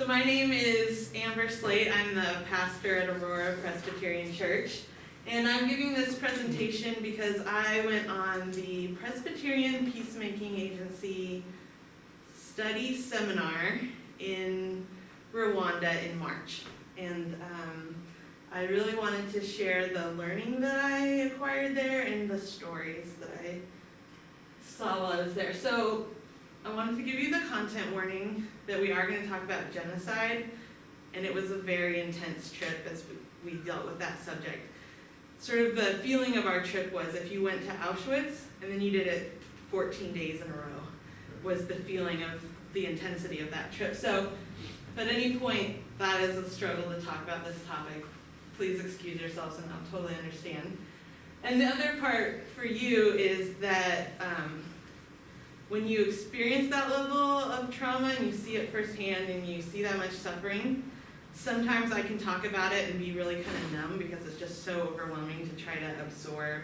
So my name is Amber Slate. I'm the pastor at Aurora Presbyterian Church. And I'm giving this presentation because I went on the Presbyterian Peacemaking Agency study seminar in Rwanda in March. And I really wanted to share the learning that I acquired there and the stories that I saw while I was there. So I wanted to give you the content warning that we are going to talk about genocide, and it was a very intense trip as we dealt with that subject. Sort of the feeling of our trip was if you went to Auschwitz and then you did it 14 days in a row, was the feeling of the intensity of that trip. So if at any point that is a struggle to talk about this topic, please excuse yourselves and I'll totally understand. And the other part for you is that when you experience that level of trauma and you see it firsthand and you see that much suffering, sometimes I can talk about it and be really kind of numb because it's just so overwhelming to try to absorb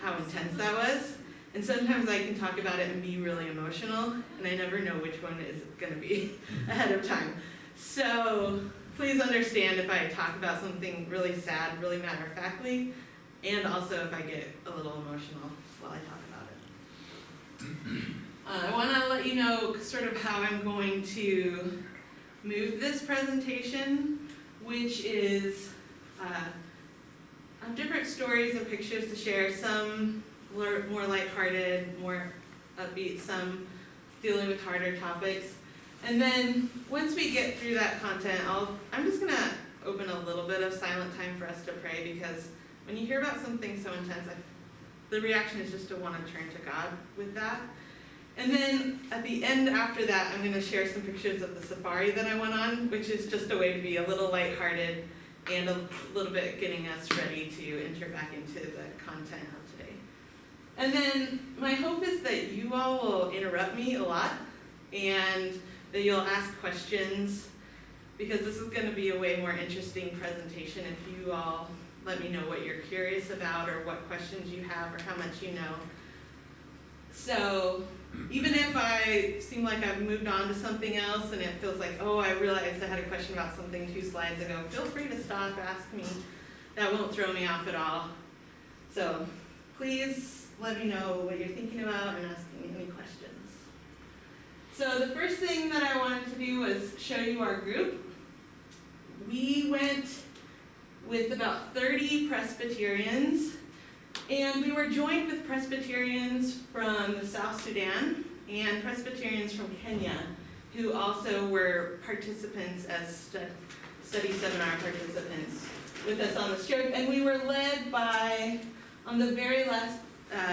how intense that was. And sometimes I can talk about it and be really emotional, and I never know which one is going to be ahead of time. So please understand if I talk about something really sad, really matter-of-factly, and also if I get a little emotional while I talk about it. I want to let you know sort of how I'm going to move this presentation, which is different stories and pictures to share, some more lighthearted, more upbeat, some dealing with harder topics. And then once we get through that content, I'm just going to open a little bit of silent time for us to pray, because when you hear about something so intense, the reaction is just to want to turn to God with that. And then at the end after that, I'm going to share some pictures of the safari that I went on, which is just a way to be a little lighthearted and a little bit getting us ready to enter back into the content of today. And then my hope is that you all will interrupt me a lot and that you'll ask questions, because this is going to be a way more interesting presentation if you all let me know what you're curious about or what questions you have or how much you know. So even if I seem like I've moved on to something else and it feels like, oh, I realized I had a question about something 2 slides ago, feel free to stop, ask me. That won't throw me off at all. So please let me know what you're thinking about and ask me any questions. So the first thing that I wanted to do was show you our group. We went with about 30 Presbyterians, and we were joined with Presbyterians from the South Sudan and Presbyterians from Kenya, who also were participants as study seminar participants with us on this trip. And we were led by, on the very last,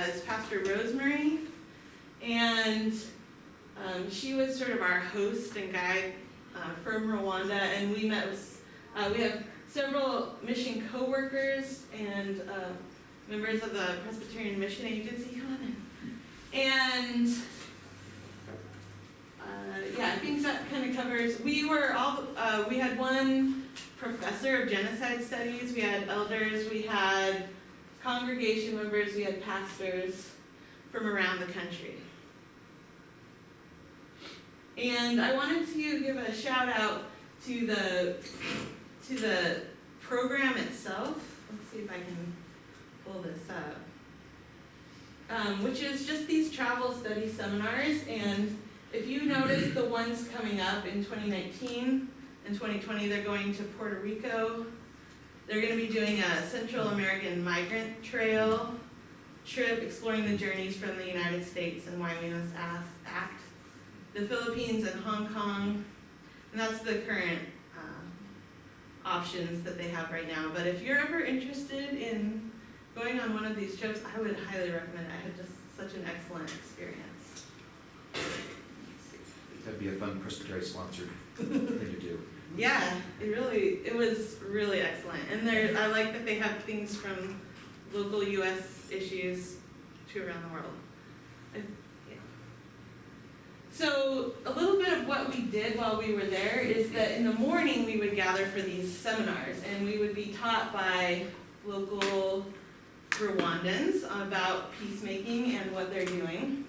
is Pastor Rosemary, and she was sort of our host and guide from Rwanda, and we met with, we have several mission co-workers and members of the Presbyterian Mission Agency. Come on in. And yeah, I think that kind of covers. We had one professor of genocide studies, we had elders, we had congregation members, we had pastors from around the country. And I wanted to give a shout out to the program itself. Let's see if I can pull this up. Which is just these travel study seminars. And if you notice the ones coming up in 2019 and 2020, they're going to Puerto Rico. They're going to be doing a Central American Migrant Trail trip, exploring the journeys from the United States and why we must act. The Philippines and Hong Kong, and that's the current options that they have right now. But if you're ever interested in going on one of these trips, I would highly recommend it. I had just such an excellent experience. That'd be a fun Presbyterian sponsored thing to do. Yeah, it was really excellent. And I like that they have things from local U.S. issues to around the world. So a little bit of what we did while we were there is that in the morning we would gather for these seminars, and we would be taught by local Rwandans about peacemaking and what they're doing.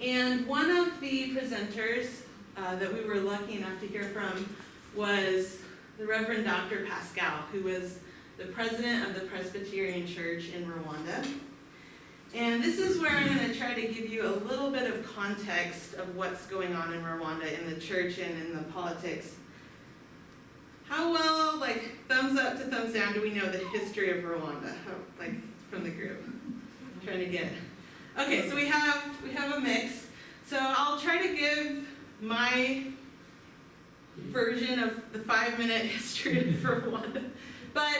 And one of the presenters that we were lucky enough to hear from was the Reverend Dr. Pascal, who was the president of the Presbyterian Church in Rwanda. And this is where I'm going to try to give you a little bit of context of what's going on in Rwanda in the church and in the politics. How well, thumbs up to thumbs down, do we know the history of Rwanda? From the group? I'm trying to get. Okay, so we have a mix. So I'll try to give my version of the 5-minute history of Rwanda. But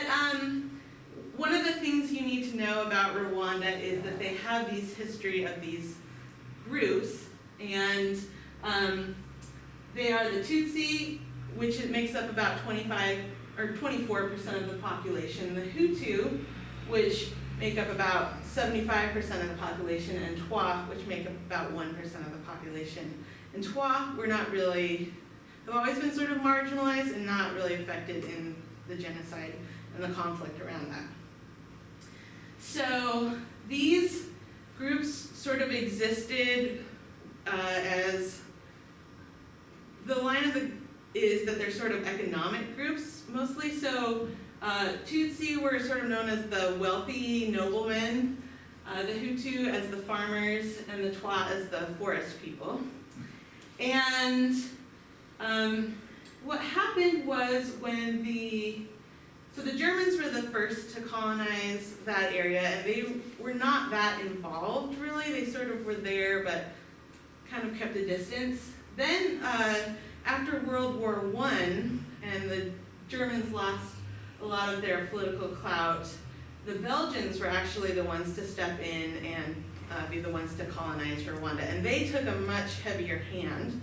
one of the things you need to know about Rwanda is that they have these history of these groups, and they are the Tutsi, which it makes up about 25 or 24% of the population, the Hutu, which make up about 75% of the population, and Twa, which make up about 1% of the population. And Twa were not really, they've always been sort of marginalized and not really affected in the genocide and the conflict around that. So these groups sort of existed as, the line of is that they're sort of economic groups mostly. So Tutsi were sort of known as the wealthy noblemen, the Hutu as the farmers, and the Twa as the forest people. And what happened was when so the Germans were the first to colonize that area, and they were not that involved really. They sort of were there, but kind of kept a distance. Then after World War I, and the Germans lost a lot of their political clout, the Belgians were actually the ones to step in and be the ones to colonize Rwanda. And they took a much heavier hand.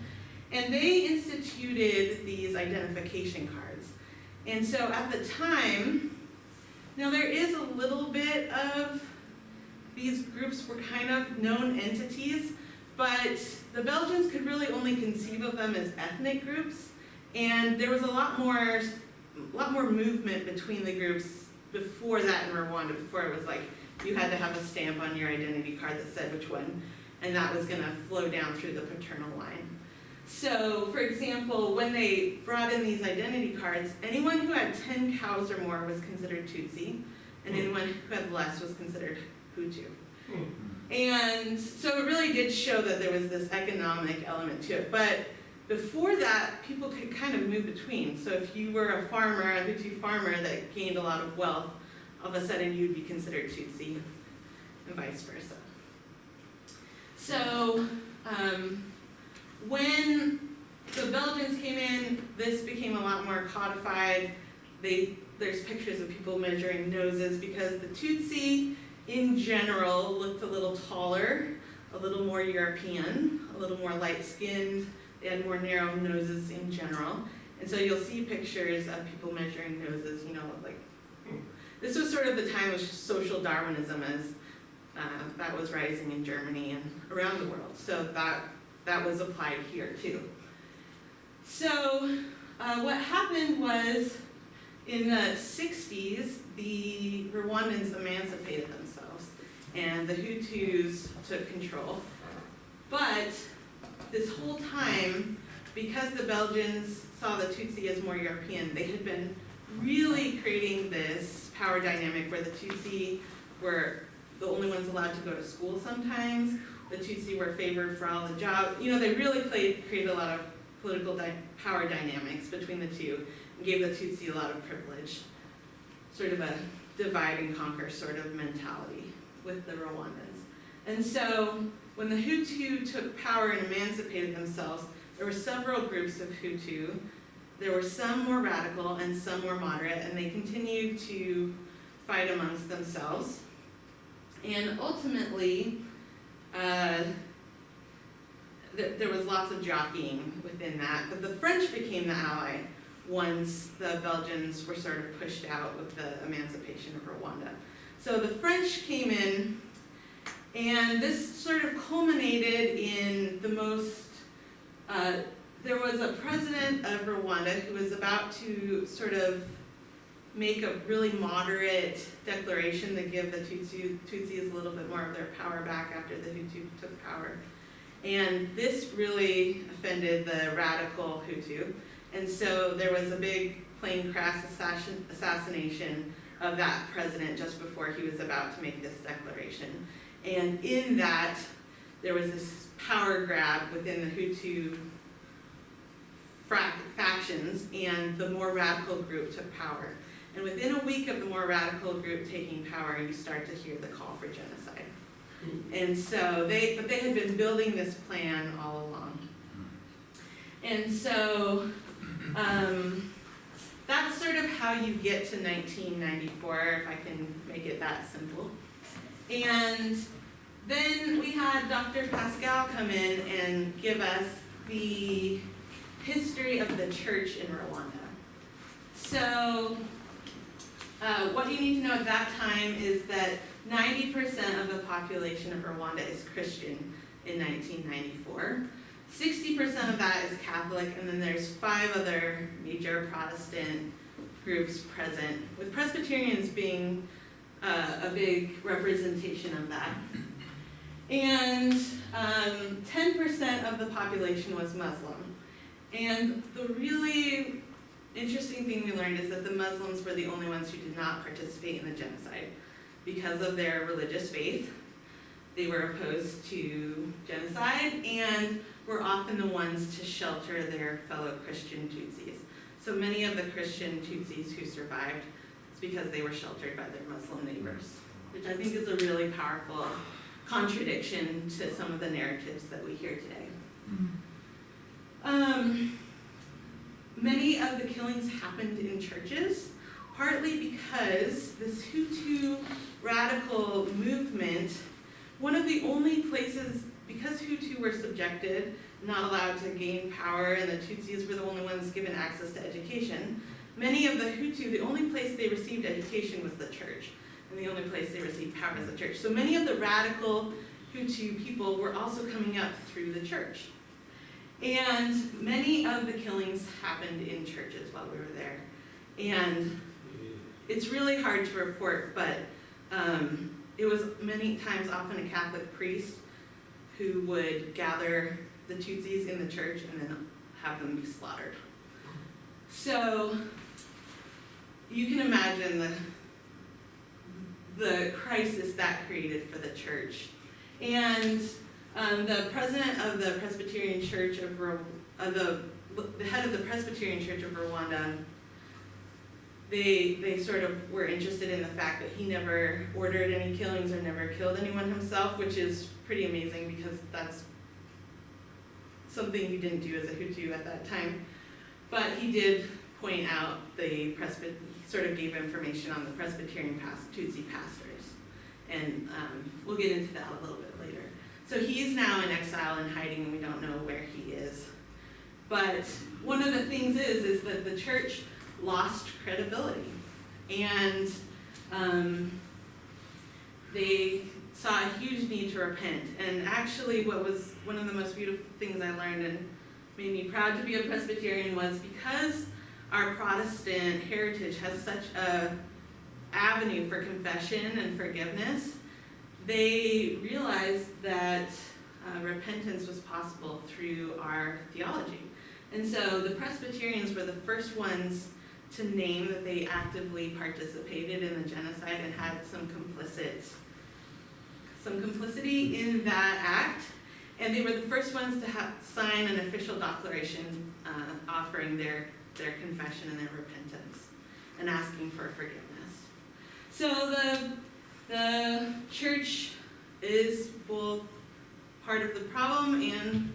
And they instituted these identification cards. And so at the time, now there is a little bit of, these groups were kind of known entities, but the Belgians could really only conceive of them as ethnic groups, and there was a lot more movement between the groups before that in Rwanda, before it was like you had to have a stamp on your identity card that said which one, and that was going to flow down through the paternal line. So, for example, when they brought in these identity cards, anyone who had 10 cows or more was considered Tutsi, and anyone who had less was considered Hutu. And so it really did show that there was this economic element to it. But before that, people could kind of move between. So if you were a farmer, a Hutu farmer that gained a lot of wealth, all of a sudden you'd be considered Tutsi, and vice versa. So when the Belgians came in, this became a lot more codified. There's pictures of people measuring noses because the Tutsi, in general, looked a little taller, a little more European, a little more light-skinned. They had more narrow noses in general. And so you'll see pictures of people measuring noses, this was sort of the time of social Darwinism as that was rising in Germany and around the world. So that was applied here too. So what happened was in the 60s, the Rwandans emancipated themselves and the Hutus took control. But this whole time, because the Belgians saw the Tutsi as more European, they had been really creating this power dynamic where the Tutsi were the only ones allowed to go to school sometimes. The Tutsi were favored for all the jobs. They really created a lot of political power dynamics between the two and gave the Tutsi a lot of privilege. Sort of a divide and conquer sort of mentality with the Rwandans. And so when the Hutu took power and emancipated themselves, there were several groups of Hutu. There were some more radical and some more moderate, and they continued to fight amongst themselves. And ultimately, there was lots of jockeying within that, but the French became the ally once the Belgians were sort of pushed out with the emancipation of Rwanda. So the French came in, and this sort of culminated in the most, there was a president of Rwanda who was about to sort of make a really moderate declaration to give the Tutsis a little bit more of their power back after the Hutu took power. And this really offended the radical Hutu. And so there was a big plane crash assassination of that president just before he was about to make this declaration. And in that, there was this power grab within the Hutu factions, and the more radical group took power. And within a week of the more radical group taking power, you start to hear the call for genocide. And so they had been building this plan all along. And so that's sort of how you get to 1994, if I can make it that simple. And then we had Dr. Pascal come in and give us the history of the church in Rwanda. So what you need to know at that time is that 90% of the population of Rwanda is Christian in 1994. 60% of that is Catholic, and then there's 5 other major Protestant groups present, with Presbyterians being a big representation of that. And 10% of the population was Muslim. And the really interesting thing we learned is that the Muslims were the only ones who did not participate in the genocide. Because of their religious faith, they were opposed to genocide and were often the ones to shelter their fellow Christian Tutsis. So many of the Christian Tutsis who survived, it's because they were sheltered by their Muslim neighbors, which I think is a really powerful contradiction to some of the narratives that we hear today. Many of the killings happened in churches, partly because this Hutu radical movement, one of the only places, because Hutu were subjected, not allowed to gain power, and the Tutsis were the only ones given access to education, many of the Hutu, the only place they received education was the church, and the only place they received power was the church. So many of the radical Hutu people were also coming up through the church. And many of the killings happened in churches while we were there. And it's really hard to report, but it was many times often a Catholic priest who would gather the Tutsis in the church and then have them be slaughtered. So you can imagine the crisis that created for the church. And the president of the Presbyterian Church of the head of the Presbyterian Church of Rwanda, they sort of were interested in the fact that he never ordered any killings or never killed anyone himself, which is pretty amazing because that's something you didn't do as a Hutu at that time. But he did point out he sort of gave information on the Presbyterian Tutsi pastors. And we'll get into that a little bit later. So he's now in exile and hiding, and we don't know where he is. But one of the things is that the church lost credibility. And they saw a huge need to repent. And actually what was one of the most beautiful things I learned and made me proud to be a Presbyterian was because our Protestant heritage has such a avenue for confession and forgiveness, they realized that repentance was possible through our theology. And so the Presbyterians were the first ones to name that they actively participated in the genocide and had some complicity in that act. And they were the first ones to sign an official declaration offering their confession and their repentance and asking for forgiveness. So the church is both part of the problem and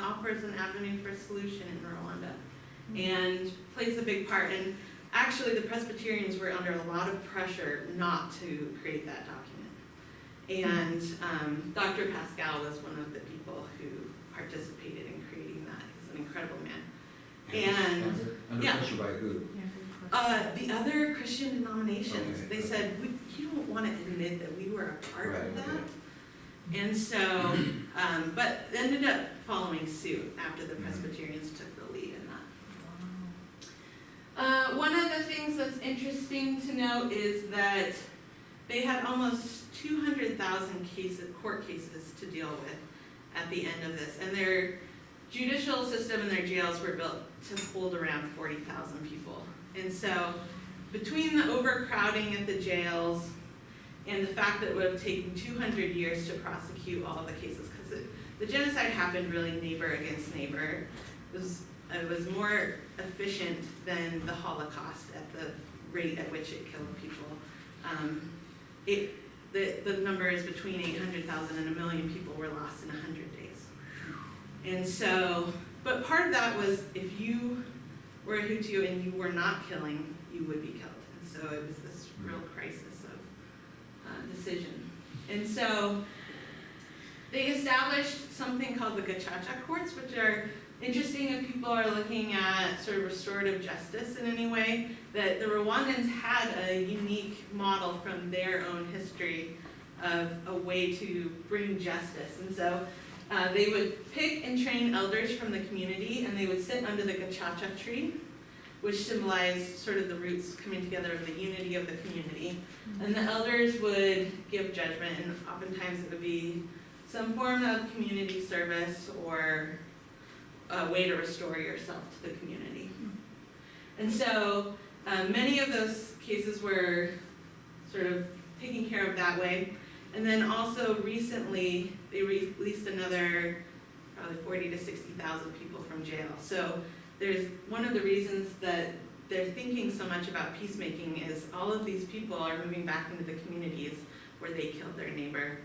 offers an avenue for solution in Rwanda and plays a big part. And actually the Presbyterians were under a lot of pressure not to create that document. And Dr. Pascal was one of the people who participated in creating that. He's an incredible man. And under pressure by who? the other Christian denominations, Okay. they said, you don't want to admit that we were a part of that. Okay. And so, but ended up following suit after the Presbyterians took the lead in that. One of the things that's interesting to note is that they had almost 200,000 court cases to deal with at the end of this. And their judicial system and their jails were built to hold around 40,000 people. And so between the overcrowding at the jails and the fact that it would have taken 200 years to prosecute all of the cases, because the genocide happened really neighbor against neighbor. It was more efficient than the Holocaust at the rate at which it killed people. The number is between 800,000 and 1 million people were lost in 100 days. And so, but part of that was if you were a Hutu and you were not killing, you would be killed. And so it was this real crisis of decision. And so they established something called the Gacaca courts, which are interesting if people are looking at sort of restorative justice in any way, that the Rwandans had a unique model from their own history of a way to bring justice. And so they would pick and train elders from the community, and they would sit under the Gacaca tree, which symbolized sort of the roots coming together of the unity of the community. And the elders would give judgment, and oftentimes it would be some form of community service or a way to restore yourself to the community. And so many of those cases were sort of taken care of that way. And then also recently, they released another probably 40 to 60,000 people from jail. So there's one of the reasons that they're thinking so much about peacemaking is all of these people are moving back into the communities where they killed their neighbor.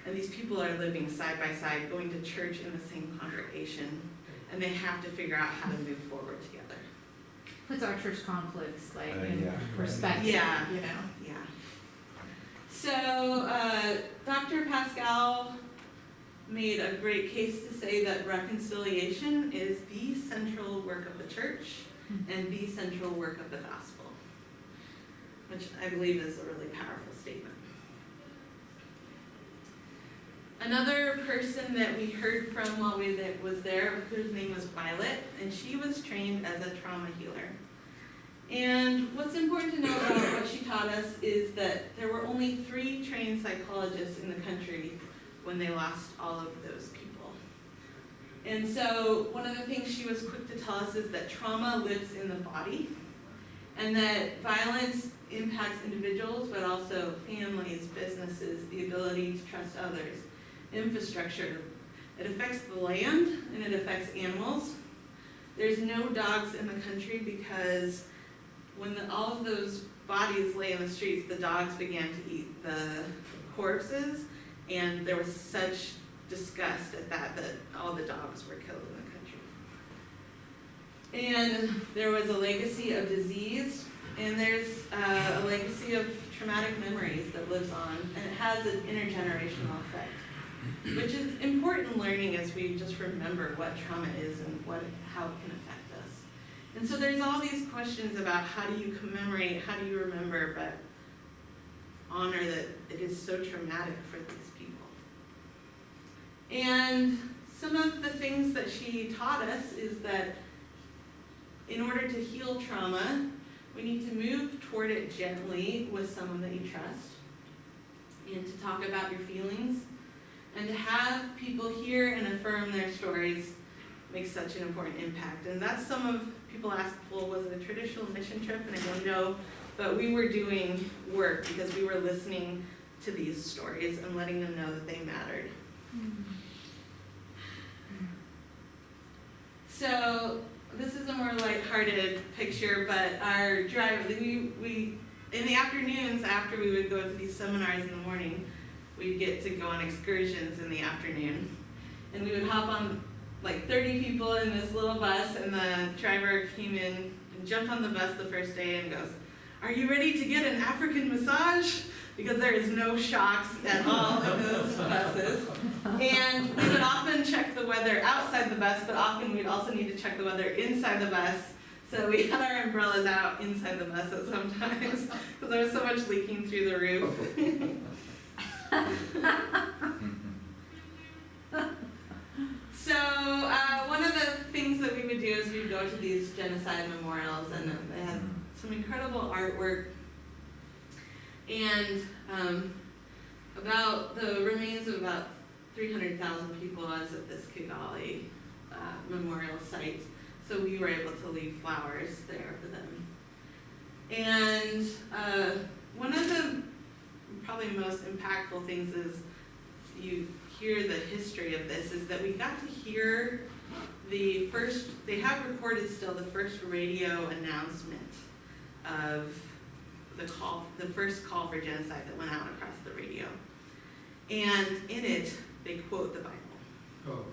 And these people are living side by side, going to church in the same congregation, and they have to figure out how to move forward together. Puts our church conflicts like in Yeah. perspective, Yeah. you know. Yeah. So Dr. Pascal made a great case to say that reconciliation is the central work of the church and the central work of the gospel, which I believe is a really powerful statement. Another person that we heard from while we was there, whose name was Violet, and she was trained as a trauma healer. And what's important to know about what she taught us is that there were only 3 trained psychologists in the country when they lost all of those people. And so one of the things she was quick to tell us is that trauma lives in the body, and that violence impacts individuals, but also families, businesses, the ability to trust others, infrastructure. It affects the land, and it affects animals. There's no dogs in the country because when all of those bodies lay in the streets, the dogs began to eat the corpses, and there was such disgust at that all the dogs were killed in the country. And there was a legacy of disease, and there's a legacy of traumatic memories that lives on, and it has an intergenerational effect, which is important learning as we just remember what trauma is and how it can affect us. And so there's all these questions about how do you commemorate, how do you remember, but honor that it is so traumatic for these people. And some of the things that she taught us is that in order to heal trauma, we need to move toward it gently with someone that you trust, and to talk about your feelings, and to have people hear and affirm their stories makes such an important impact. And that's some of, people ask, well, was it a traditional mission trip? And I go, no, but we were doing work because we were listening to these stories and letting them know that they mattered. So this is a more lighthearted picture, but our drive, we in the afternoons after we would go to these seminars in the morning, we'd get to go on excursions in the afternoon. And we would hop on like 30 people in this little bus, and the driver came in and jumped on the bus the first day and goes, "Are you ready to get an African massage?" Because there is no shocks at all in those buses. And we would often check the weather outside the bus, but often we'd also need to check the weather inside the bus. So we had our umbrellas out inside the buses sometimes because there was so much leaking through the roof. So one of the things that we would do is we'd go to these genocide memorials, and they had some incredible artwork. And about the remains of about 300,000 people as at this Kigali memorial site. So we were able to leave flowers there for them. And one of the probably most impactful things is you hear the history of this, is that we got to hear the first, they have recorded still the first radio announcement of the first call for genocide that went out across the radio. And in it, they quote the Bible. Oh.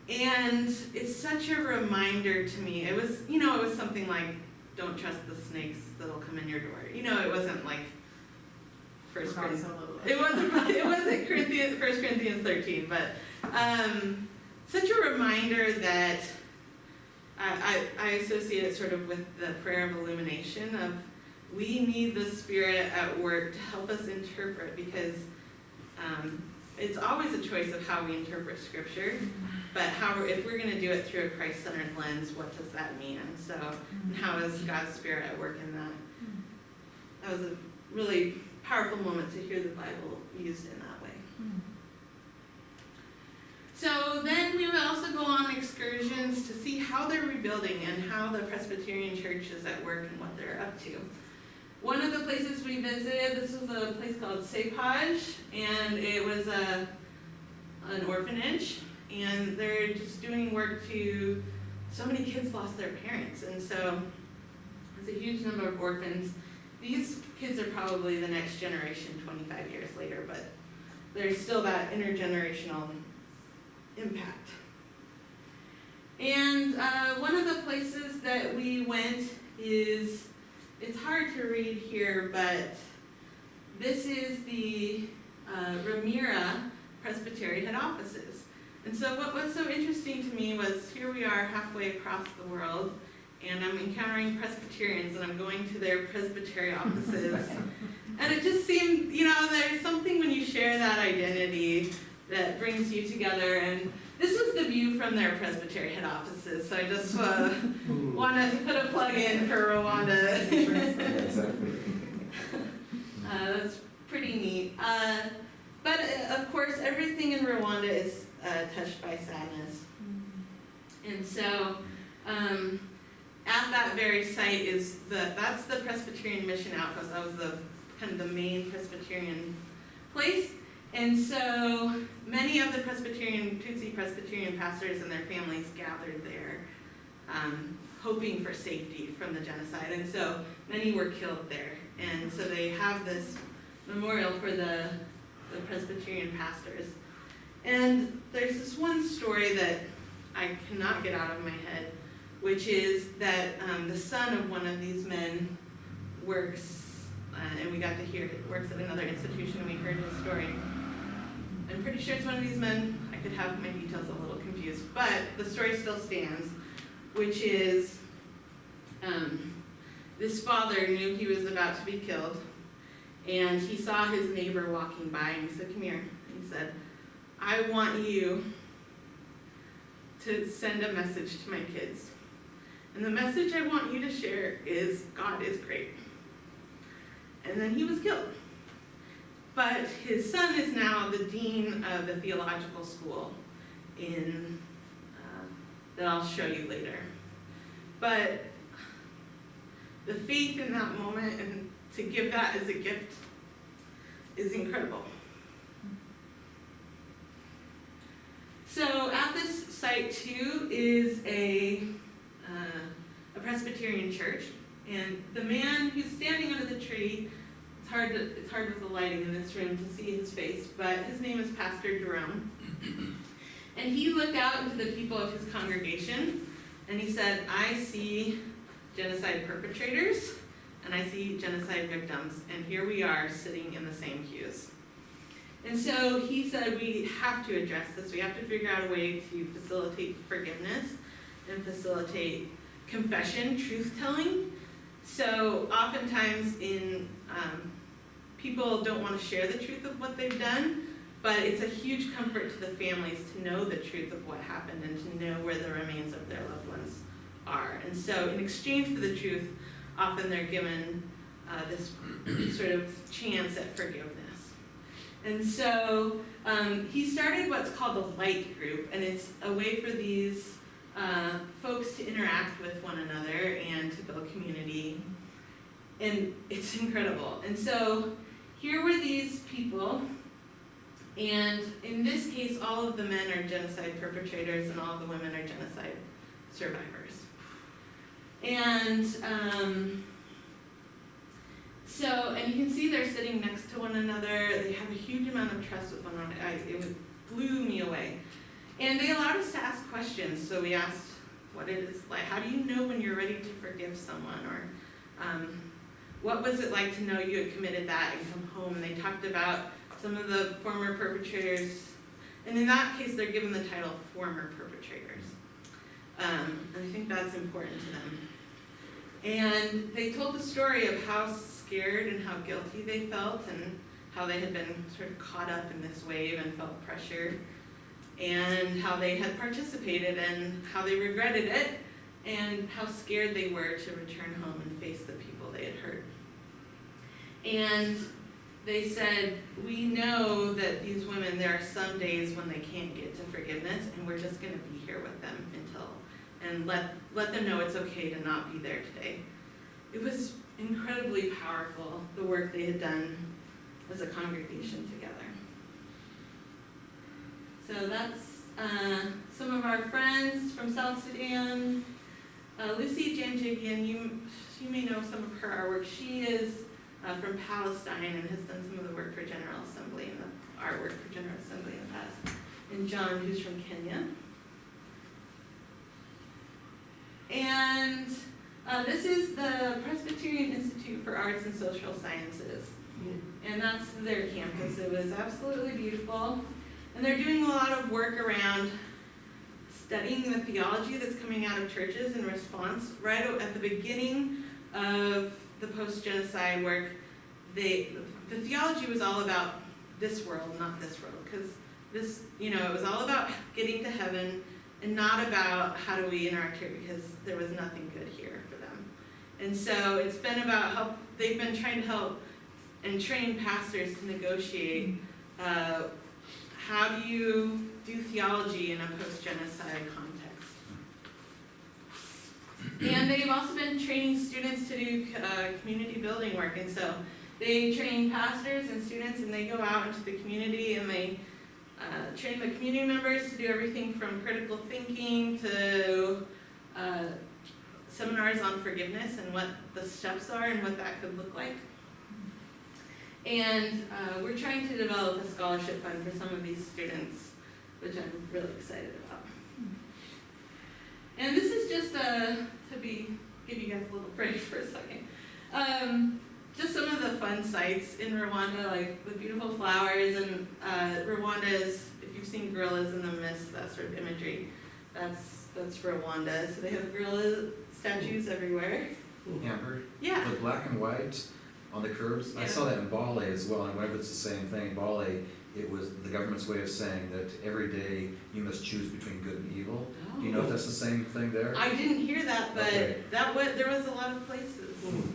And it's such a reminder to me. It was, it was something like, don't trust the snakes that'll come in your door. It wasn't like First Corinthians. It wasn't 1 Corinthians 13, but such a reminder that I associate it sort of with the prayer of illumination of we need the Spirit at work to help us interpret, because it's always a choice of how we interpret Scripture, but if we're going to do it through a Christ-centered lens, what does that mean? And so, and how is God's Spirit at work in that? That was a really powerful moment to hear the Bible used in that way. So then we would also go on excursions to see how they're rebuilding and how the Presbyterian Church is at work and what they're up to. One of the places we visited, this was a place called Sepaj, and it was an orphanage, and they're just doing work to, so many kids lost their parents, and so it's a huge number of orphans. These kids are probably the next generation 25 years later, but there's still that intergenerational impact. And one of the places that we went is, it's hard to read here, but this is the Ramira Presbytery head offices. And so what was so interesting to me was, here we are halfway across the world, and I'm encountering Presbyterians, and I'm going to their presbytery offices. And it just seemed, there's something when you share that identity that brings you together. And this was the view from their presbytery head offices, so I just want to put a plug in for Rwanda. Exactly. That's pretty neat. But of course, everything in Rwanda is touched by sadness. And so, at that very site that's the Presbyterian Mission Outpost. That was the kind of the main Presbyterian place. And so many of the Tutsi Presbyterian pastors and their families gathered there, hoping for safety from the genocide. And so many were killed there. And so they have this memorial for the Presbyterian pastors. And there's this one story that I cannot get out of my head, which is that the son of one of these men works, and we got to hear it, works at another institution, and we heard his story. I'm pretty sure it's one of these men. I could have my details a little confused, but the story still stands, which is this father knew he was about to be killed, and he saw his neighbor walking by, and he said, "Come here." And he said, "I want you to send a message to my kids. And the message I want you to share is God is great." And then he was killed. But his son is now the dean of the Theological school that I'll show you later. But the faith in that moment and to give that as a gift is incredible. So at this site too is a Presbyterian church, and the man who's standing under the tree, it's hard with the lighting in this room to see his face, but his name is Pastor Jerome. And he looked out into the people of his congregation, and he said, "I see genocide perpetrators, and I see genocide victims, and here we are sitting in the same pews." And so he said, we have to address this. We have to figure out a way to facilitate forgiveness and facilitate confession, truth-telling. So oftentimes people don't want to share the truth of what they've done, but it's a huge comfort to the families to know the truth of what happened and to know where the remains of their loved ones are. And so in exchange for the truth, often they're given this sort of chance at forgiveness. And so he started what's called the Light Group, and it's a way for these folks to interact with one another and to build community. And it's incredible. And so here were these people, and in this case, all of the men are genocide perpetrators and all of the women are genocide survivors. And and you can see they're sitting next to one another. They have a huge amount of trust with one another. It blew me away. And they allowed us to ask questions. So we asked what it is like. How do you know when you're ready to forgive someone? Or what was it like to know you had committed that and come home? And they talked about some of the former perpetrators. And in that case, they're given the title former perpetrators. And I think that's important to them. And they told the story of how scared and how guilty they felt and how they had been sort of caught up in this wave and felt pressure, and how they had participated and how they regretted it and how scared they were to return home and face the people they had hurt. And they said, we know that these women, there are some days when they can't get to forgiveness, and we're just going to be here with them and let them know it's okay to not be there today. It was incredibly powerful, the work they had done as a congregation together. So that's some of our friends from South Sudan. Lucy Janjigian, you may know some of her artwork. She is from Palestine and has done some of the work for General Assembly and the artwork for General Assembly in the past. And John, who's from Kenya. And this is the Presbyterian Institute for Arts and Social Sciences. And that's their campus. It was absolutely beautiful. And they're doing a lot of work around studying the theology that's coming out of churches in response. Right at the beginning of the post-genocide work, the theology was all about this world, not this world. Because this, it was all about getting to heaven and not about how do we interact here, because there was nothing good here for them. And so it's been about they've been trying to help and train pastors to negotiate how do you do theology in a post-genocide context. And they've also been training students to do community building work. And so they train pastors and students, and they go out into the community and they train the community members to do everything from critical thinking to seminars on forgiveness and what the steps are and what that could look like. And we're trying to develop a scholarship fund for some of these students, which I'm really excited about. And this is just give you guys a little break for a second. Just some of the fun sites in Rwanda, like the beautiful flowers, and Rwanda is, if you've seen gorillas in the mist, that sort of imagery, that's Rwanda. So they have gorilla statues everywhere. Amber? Yeah. The black and white on the curbs, I saw that in Bali as well, and whenever it's the same thing, Bali, it was the government's way of saying that every day you must choose between good and evil. Do you know if that's the same thing there? I didn't hear that, but Okay. there was a lot of places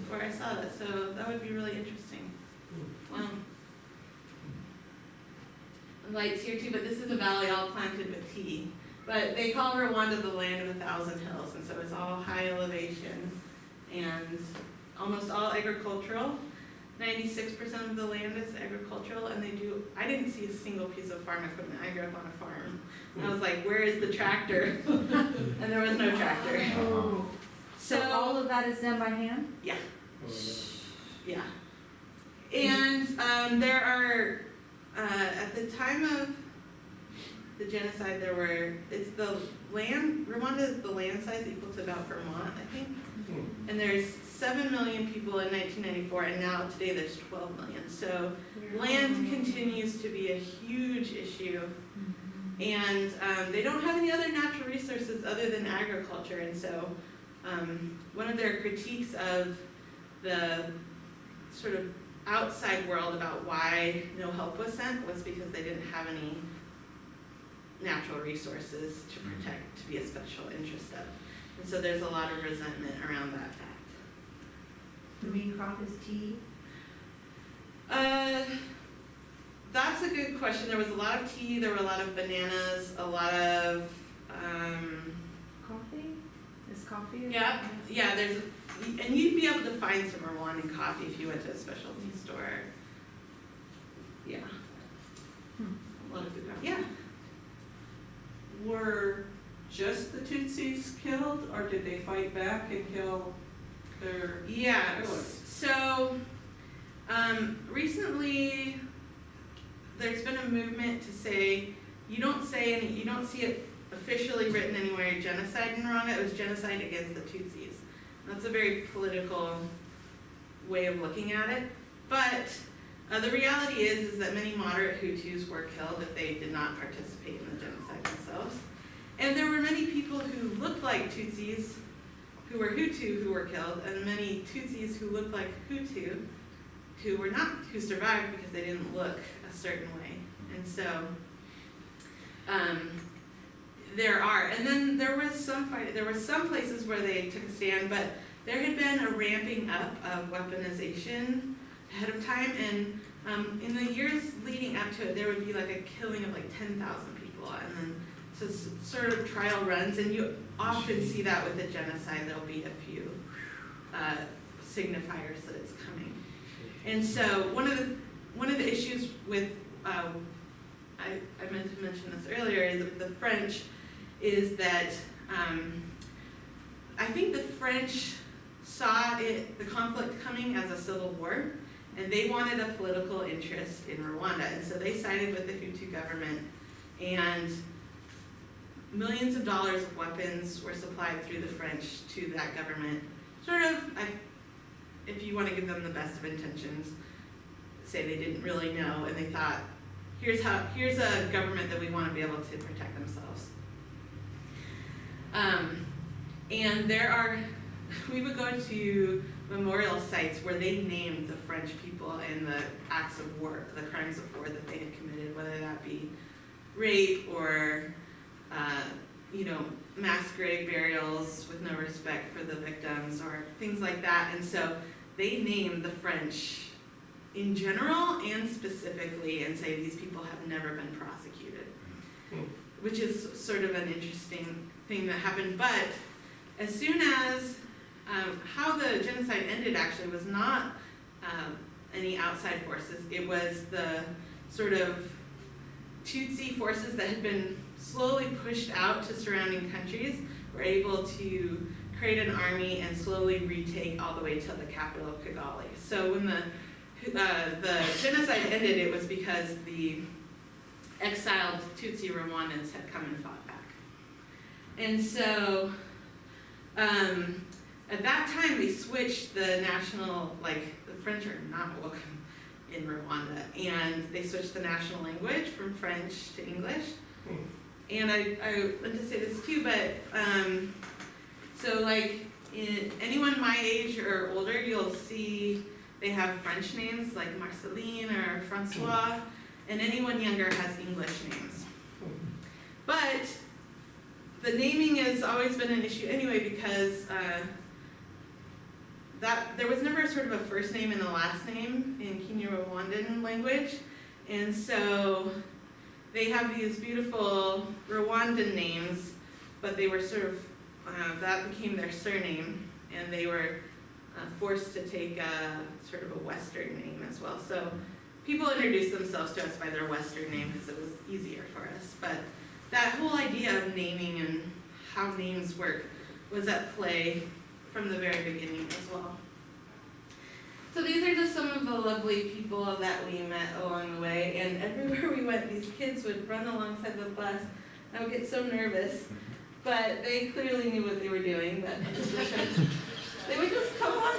where I saw that, so that would be really interesting. Wow. Lights here too, but this is a valley all planted with tea. But they call Rwanda the land of 1,000 hills, and so it's all high elevation and almost all agricultural. 96% of the land is agricultural, and I didn't see a single piece of farm equipment. I grew up on a farm. And I was like, where is the tractor? And there was no tractor. So all of that is done by hand? Yeah. Yeah. And there are, at the time of the genocide, Rwanda is the land size equal to about Vermont, I think. And there's 7 million people in 1994, and now today there's 12 million. So land continues to be a huge issue. And they don't have any other natural resources other than agriculture. And so one of their critiques of the sort of outside world about why no help was sent was because they didn't have any natural resources to protect, to be a special interest of. And so there's a lot of resentment around that fact. The main crop is tea? that's a good question. There was a lot of tea, there were a lot of bananas, a lot of, Coffee? Is coffee? yeah, there's, and you'd be able to find some Rwandan coffee if you went to a specialty store. Yeah. A lot of good coffee. Yeah. Were just the Tutsis killed, or did they fight back and kill their... Yeah, Really? so, recently, there's been a movement to say, you don't see it officially written anywhere, genocide in Rwanda, it was genocide against the Tutsis. That's a very political way of looking at it, but the reality is that many moderate Hutus were killed if they did not participate in the genocide themselves. And there were many people who looked like Tutsis, who were Hutu, who were killed, and many Tutsis who looked like Hutu, who were not, who survived because they didn't look a certain way. And so, and then there was some fight, there were some places where they took a stand, but there had been a ramping up of weaponization ahead of time, and in the years leading up to it, there would be like a killing of like 10,000 people, and then so sort of trial runs, and you often see that with the genocide, there'll be a few signifiers that it's coming. And so one of the issues with, I meant to mention this earlier, is that the French is that I think the French saw the conflict coming as a civil war, and they wanted a political interest in Rwanda, and so they sided with the Hutu government, and millions of dollars of weapons were supplied through the French to that government. Sort of, if you want to give them the best of intentions, say they didn't really know, and they thought, here's a government that we want to be able to protect themselves. And we would go to memorial sites where they named the French people and the acts of war, the crimes of war that they had committed, whether that be rape or mass grave burials with no respect for the victims or things like that. And so they named the French in general and specifically and say these people have never been prosecuted, which is sort of an interesting thing that happened. But as soon as how the genocide ended actually was not any outside forces, it was the sort of Tutsi forces that had been slowly pushed out to surrounding countries were able to create an army and slowly retake all the way to the capital of Kigali. So when the genocide ended, it was because the exiled Tutsi Rwandans had come and fought back. And so at that time they switched the national, the French are not welcome in Rwanda, and they switched the national language from French to English. And I want to say this too, but anyone my age or older, you'll see they have French names like Marceline or Francois, and anyone younger has English names. But the naming has always been an issue anyway, because there was never sort of a first name and a last name in Kinyarwanda language, and so they have these beautiful Rwandan names, but they were sort of, that became their surname, and they were forced to take sort of a Western name as well. So people introduced themselves to us by their Western name because it was easier for us. But that whole idea of naming and how names work was at play from the very beginning as well. So these are just some of the lovely people that we met along the way, and everywhere we went, these kids would run alongside the bus. I would get so nervous, but they clearly knew what they were doing. But they would just come on,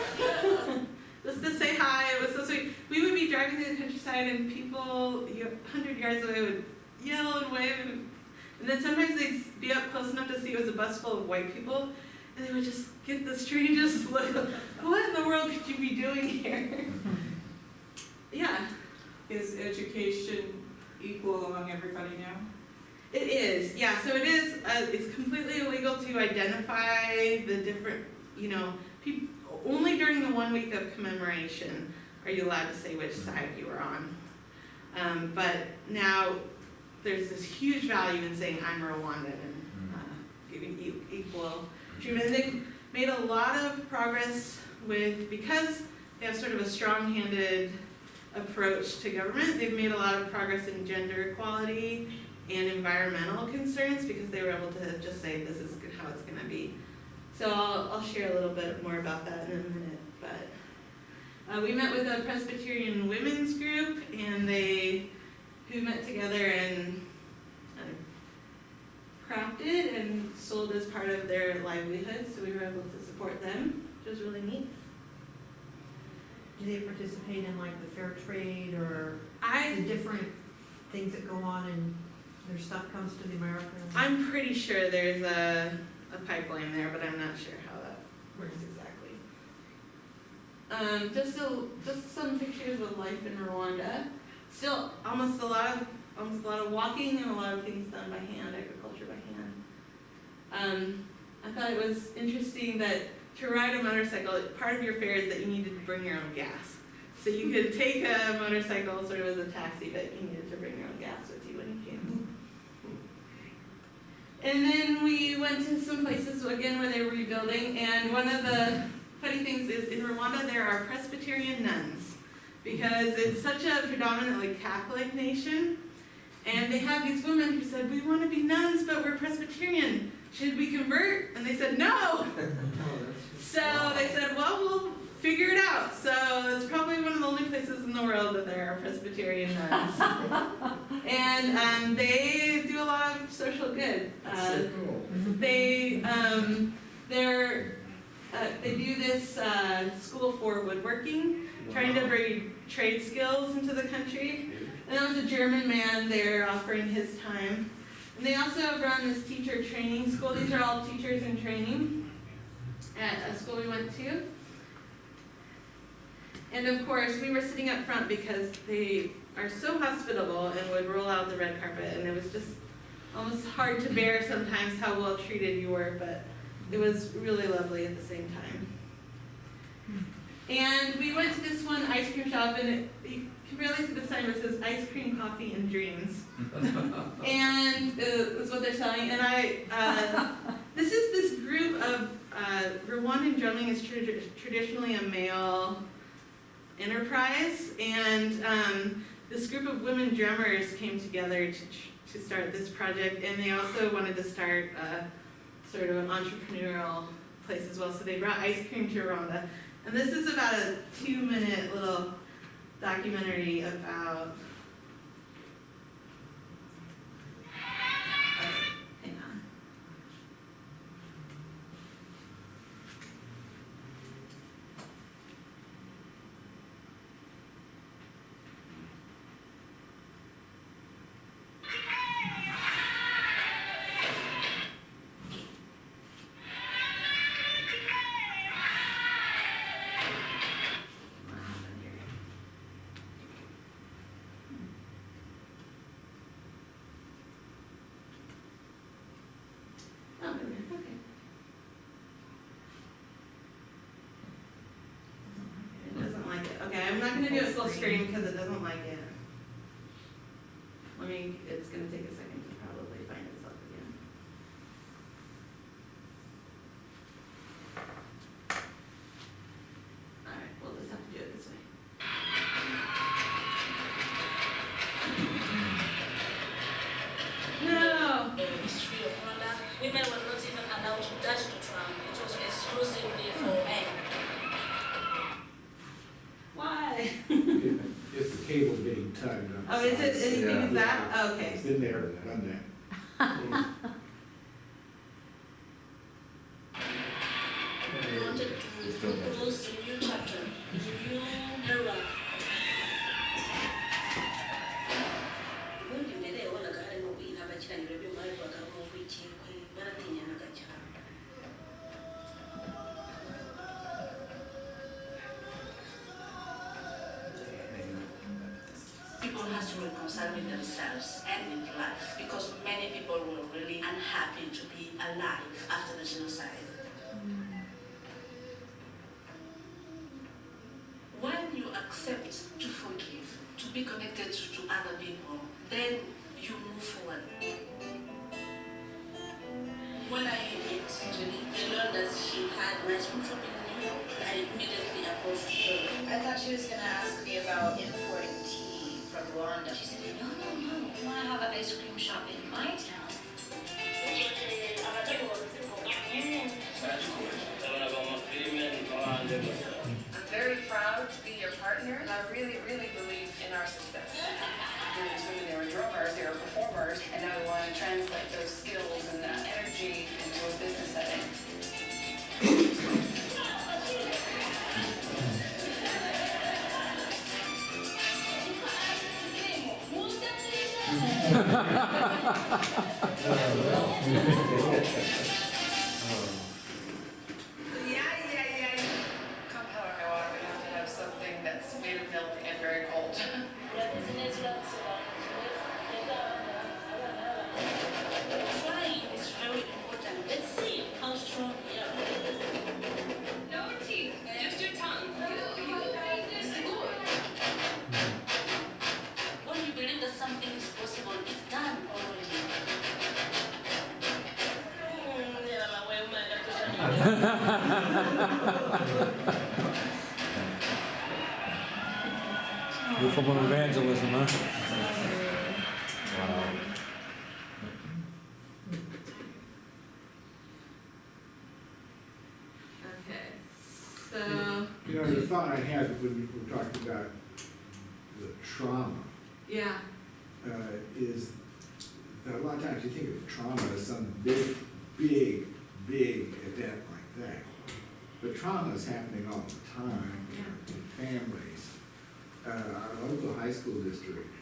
just to say hi. It was so sweet. We would be driving through the countryside, and people 100 yards away would yell and wave, and then sometimes they'd be up close enough to see it was a bus full of white people, and they would just get the strangest look. What in the world could you be doing here? Yeah. Is education equal among everybody now? It is, yeah. So it is. It's completely illegal to identify the different, people. Only during the 1 week of commemoration are you allowed to say which side you were on. But now there's this huge value in saying I'm Rwandan and giving equal treatment. They've made a lot of progress because they have sort of a strong-handed approach to government. They've made a lot of progress in gender equality and environmental concerns because they were able to just say this is how it's going to be. So I'll share a little bit more about that in a minute. But we met with a Presbyterian women's group, and who met together and crafted and sold as part of their livelihood. So we were able to support them, which was really neat. Do they participate in like the fair trade or the different things that go on and their stuff comes to the American? I'm pretty sure there's a pipeline there, but I'm not sure how that works exactly. Just some pictures of life in Rwanda. Still, almost a lot of walking and a lot of things done by hand, agriculture by hand. I thought it was interesting that to ride a motorcycle, part of your fare is that you needed to bring your own gas. So you could take a motorcycle sort of as a taxi, but you needed to bring your own gas with you when you came. And then we went to some places, again, where they were rebuilding, and one of the funny things is in Rwanda there are Presbyterian nuns, because it's such a predominantly Catholic nation, and they have these women who said, we want to be nuns, but we're Presbyterian. Should we convert? And they said, no! So they said, well, we'll figure it out. So it's probably one of the only places in the world that there are Presbyterian nuns. And they do a lot of social good. So cool. They do this school for woodworking, trying to bring trade skills into the country. And that was a German man there offering his time. And they also run this teacher training school. These are all teachers in training at a school we went to. And of course, we were sitting up front because they are so hospitable and would roll out the red carpet. And it was just almost hard to bear sometimes how well treated you were, but it was really lovely at the same time. And we went to this one ice cream shop, and you can barely see the sign, but it says ice cream, coffee, and dreams. And that's what they're selling. And this is this group of Rwandan drumming is traditionally a male enterprise, and this group of women drummers came together to start this project, and they also wanted to start sort of an entrepreneurial place as well. So they brought ice cream to Rwanda. And this is about a 2-minute little documentary about, hang on. I'm not going to do it full screen because it doesn't like it. It's going to take a second to probably find itself again. Alright, we'll just have to do it this way. No! In the history of Rwanda, women were not even allowed to touch the drum. It was exclusively for men. Why? It's the cable being tied up. Oh, is it anything Yeah. is that? Oh, okay. It's been there, done that. We wanted to propose a new chapter, a new era. People have to reconcile with themselves and with life because many people were really unhappy to be alive after the genocide. When you accept to forgive, to be connected to other people, then you move forward. When I met Julie, I learned that she had my school trip in New York. I immediately approached her. I thought she was going to ask me about importing tea from Rwanda. She said, no, I want to have an ice cream shop in my town. I'm very proud to be your partner, and I really, really believe in our success. These women, they were drummers, they were performers, and now we want to translate those skills and that energy into a business setting. Come hell or high water, we have to have something that's made of milk and very cold. Trying is very important. Let's see how strong we are. No teeth, just your tongue. This is good. When you believe that something is possible, it's done already. You're from an evangelism, huh? Wow. Okay, so, You know, the thought I had when we were talking about the trauma yeah, is that a lot of times you think of trauma as some big event like that. But trauma is happening all the time in families. Our local high school district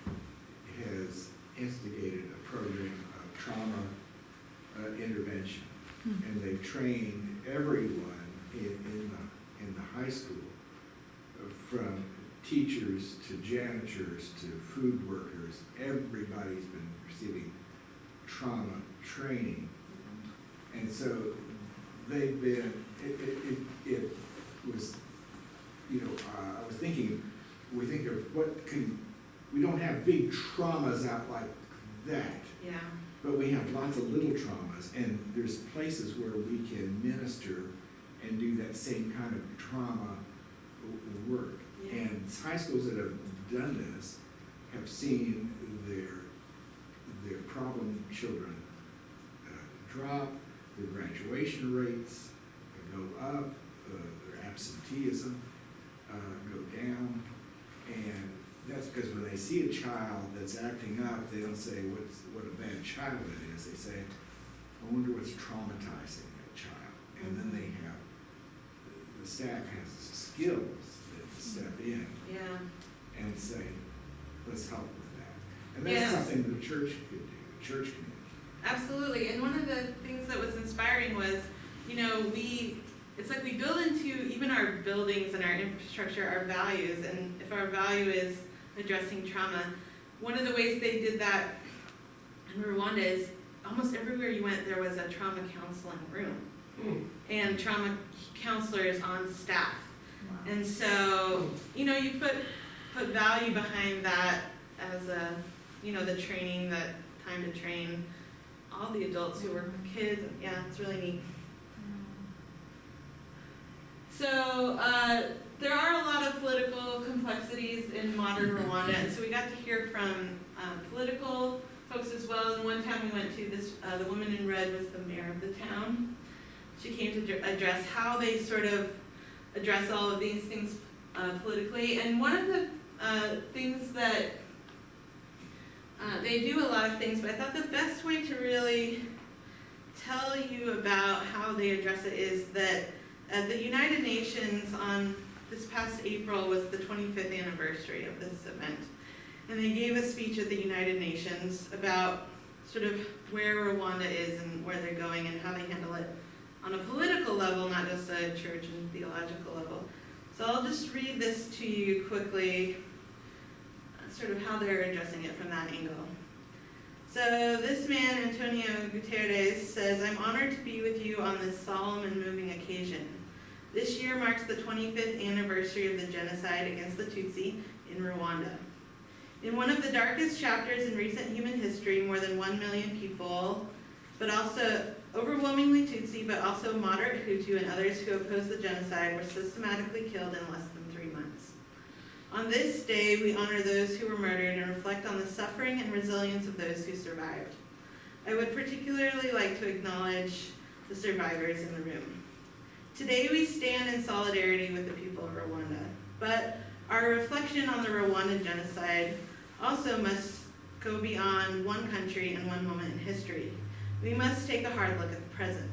has instigated a program of trauma intervention. And they've trained everyone in the high school, from teachers to janitors to food workers. Everybody's been receiving trauma training. And so they've been, it was, you know, I was thinking, we think of we don't have big traumas out like that, yeah, but we have lots of little traumas, and there's places where we can minister and do that same kind of trauma work. yeah. And high schools that have done this have seen their problem children drop, their graduation rates go up, their absenteeism go down, and that's because when they see a child that's acting up, they don't say what a bad child it is. They say, I wonder what's traumatizing that child. And then they have, the staff has skills that step in Yeah, and say, let's help with that. And that's Yes. something the church could do, the church community. absolutely. And one of the things that was inspiring was, you know, it's like we build into even our buildings and our infrastructure, our values. And if our value is addressing trauma, one of the ways they did that in Rwanda is almost everywhere you went, there was a trauma counseling room and trauma counselors on staff. Wow. And so, you know, you put value behind that as you know, the training, that time to train all the adults who work with kids. Yeah, it's really neat. So, there are a lot of political complexities in modern Rwanda, and so we got to hear from political folks as well. And one time we went to this, the woman in red was the mayor of the town. She came to address how they sort of address all of these things politically. And one of the things that they do a lot of things, but I thought the best way to really tell you about how they address it is that at the United Nations on this past April was the 25th anniversary of this event. And they gave a speech at the United Nations about sort of where Rwanda is and where they're going and how they handle it on a political level, not just a church and theological level. So I'll just read this to you quickly, sort of how they're addressing it from that angle. So this man, Antonio Guterres, says, I'm honored to be with you on this solemn and moving occasion. This year marks the 25th anniversary of the genocide against the Tutsi in Rwanda. In one of the darkest chapters in recent human history, more than 1 million people, but also overwhelmingly Tutsi, but also moderate Hutu and others who opposed the genocide, were systematically killed in less than 3 months. On this day, we honor those who were murdered and reflect on the suffering and resilience of those who survived. I would particularly like to acknowledge the survivors in the room. Today, we stand in solidarity with the people of Rwanda, but our reflection on the Rwandan genocide also must go beyond one country and one moment in history. We must take a hard look at the present.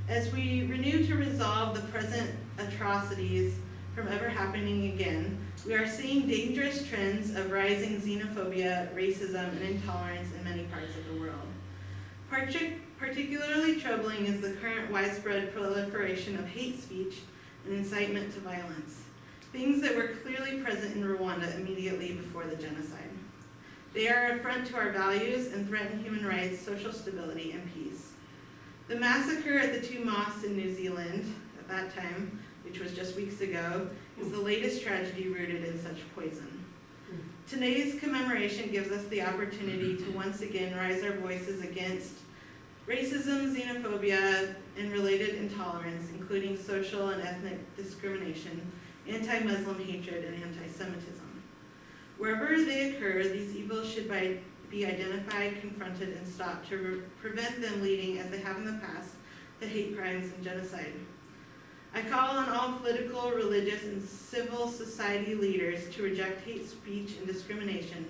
As we renew to resolve the present atrocities from ever happening again, we are seeing dangerous trends of rising xenophobia, racism, and intolerance in many parts of the world. Particularly troubling is the current widespread proliferation of hate speech and incitement to violence, things that were clearly present in Rwanda immediately before the genocide. They are an affront to our values and threaten human rights, social stability, and peace. The massacre at the 2 mosques in New Zealand at that time, which was just weeks ago, is the latest tragedy rooted in such poison. Today's commemoration gives us the opportunity to once again raise our voices against racism, xenophobia, and related intolerance, including social and ethnic discrimination, anti-Muslim hatred, and anti-Semitism. Wherever they occur, these evils should be identified, confronted, and stopped to prevent them leading, as they have in the past, to hate crimes and genocide. I call on all political, religious, and civil society leaders to reject hate speech and discrimination,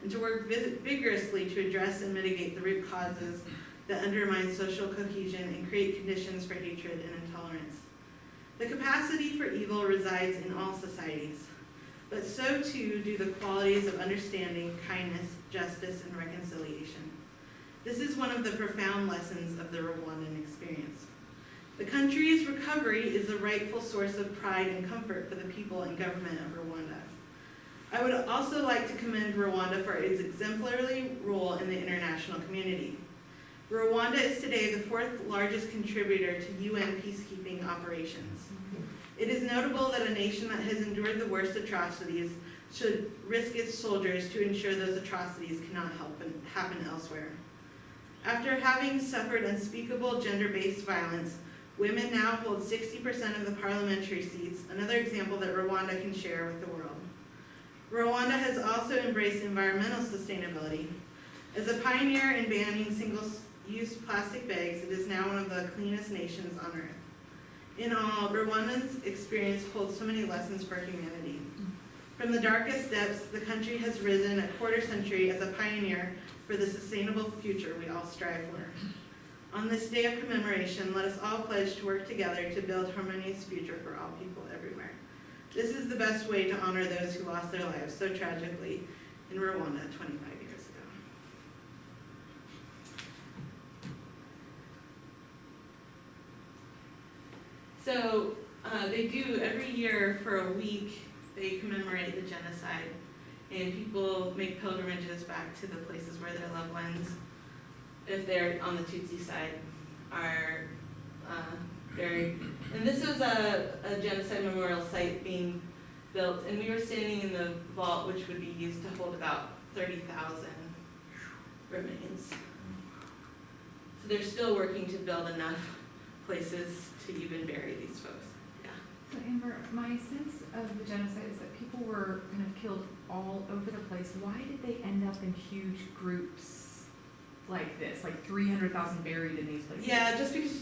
and to work vigorously to address and mitigate the root causes that undermine social cohesion and create conditions for hatred and intolerance. The capacity for evil resides in all societies, but so too do the qualities of understanding, kindness, justice, and reconciliation. This is one of the profound lessons of the Rwandan experience. The country's recovery is a rightful source of pride and comfort for the people and government of Rwanda. I would also like to commend Rwanda for its exemplary role in the international community. Rwanda is today the 4th largest contributor to UN peacekeeping operations. It is notable that a nation that has endured the worst atrocities should risk its soldiers to ensure those atrocities cannot happen elsewhere. After having suffered unspeakable gender-based violence, women now hold 60% of the parliamentary seats, another example that Rwanda can share with the world. Rwanda has also embraced environmental sustainability. As a pioneer in banning single-use plastic bags, it is now one of the cleanest nations on earth. In all, Rwanda's experience holds so many lessons for humanity. From the darkest depths, the country has risen a quarter-century as a pioneer for the sustainable future we all strive for. On this day of commemoration, let us all pledge to work together to build a harmonious future for all people everywhere. This is the best way to honor those who lost their lives so tragically in Rwanda 25 years ago. So they do every year for a week, they commemorate the genocide, and people make pilgrimages back to the places where their loved ones, if they're on the Tutsi side, are buried. And this was a genocide memorial site being built, and we were standing in the vault, which would be used to hold about 30,000 remains. So they're still working to build enough places to even bury these folks. Yeah. So Amber, my sense of the genocide is that people were kind of killed all over the place. Why did they end up in huge groups like this, like 300,000 buried in these places? Yeah, just because,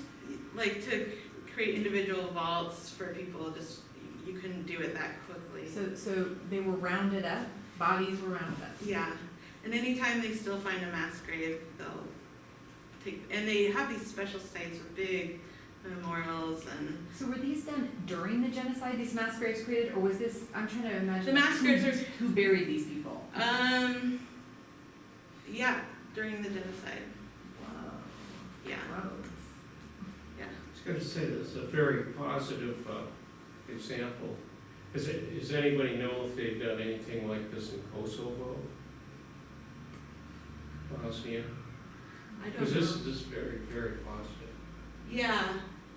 like, to create individual vaults for people, just you couldn't do it that quickly. So they were rounded up, bodies were rounded up. Yeah, and anytime they still find a mass grave, they'll take, and they have these special sites with big memorials and. So were these done during the genocide, these mass graves created, or was this, I'm trying to imagine. The mass graves are. Who buried these people? Yeah, during the genocide. Wow. Yeah. Gross. Yeah. I was going to say that's a very positive example. Does anybody know if they've done anything like this in Kosovo? Bosnia? I don't Because know. this is very, very positive. Yeah,